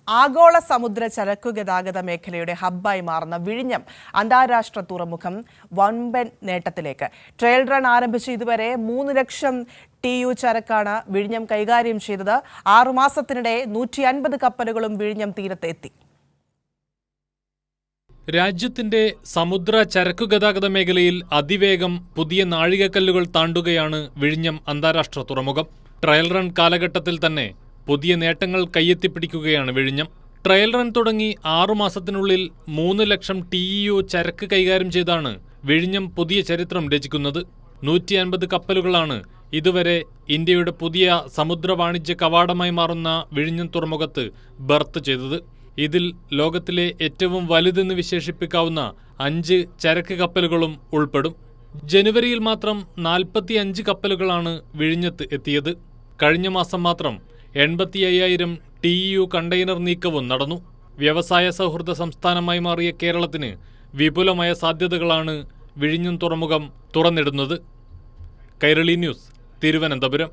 ആഗോള സമുദ്ര ചരക്കു ഗതാഗത മേഖലയുടെ ഹബ്ബായി മാറുന്ന വിഴിഞ്ഞം അന്താരാഷ്ട്ര തുറമുഖം വൻപൻ നേട്ടത്തിലേക്ക്. ട്രയൽ റൺ ആരംഭിച്ച് ഇതുവരെ 3 ലക്ഷം TEU ചരക്കാണ് വിഴിഞ്ഞം കൈകാര്യം ചെയ്തത്. 6 മാസത്തിനിടെ 150 കപ്പലുകളും വിഴിഞ്ഞം തീരത്ത് എത്തി. രാജ്യത്തിന്റെ സമുദ്ര ചരക്കു ഗതാഗത മേഖലയിൽ അതിവേഗം പുതിയ നാഴികക്കല്ലുകൾ താണ്ടുകയാണ് വിഴിഞ്ഞം അന്താരാഷ്ട്ര തുറമുഖം. ട്രയൽ റൺ കാലഘട്ടത്തിൽ തന്നെ പുതിയ നേട്ടങ്ങൾ കയ്യെത്തിപ്പിടിക്കുകയാണ് വിഴിഞ്ഞം. ട്രയൽ റൺ തുടങ്ങി 6 മാസത്തിനുള്ളിൽ 3 ലക്ഷം TEU ചരക്ക് കൈകാര്യം ചെയ്താണ് വിഴിഞ്ഞം പുതിയ ചരിത്രം രചിക്കുന്നത്. 150 കപ്പലുകളാണ് ഇതുവരെ ഇന്ത്യയുടെ പുതിയ സമുദ്ര വാണിജ്യ കവാടമായി മാറുന്ന വിഴിഞ്ഞം തുറമുഖത്ത് ബർത്ത് ചെയ്തത്. ഇതിൽ ലോകത്തിലെ ഏറ്റവും വലുതെന്ന് വിശേഷിപ്പിക്കാവുന്ന 5 ചരക്ക് കപ്പലുകളും ഉൾപ്പെടും. ജനുവരിയിൽ മാത്രം 45 കപ്പലുകളാണ് വിഴിഞ്ഞത്ത് എത്തിയത്. കഴിഞ്ഞ മാസം മാത്രം 85,000 TEU കണ്ടെയ്നർ നീക്കവും നടന്നു. വ്യവസായ സൗഹൃദ സംസ്ഥാനമായി മാറിയ കേരളത്തിന് വിപുലമായ സാധ്യതകളാണ് വിഴിഞ്ഞം തുറമുഖം തുറന്നിടുന്നത്. കൈരളി ന്യൂസ്, തിരുവനന്തപുരം.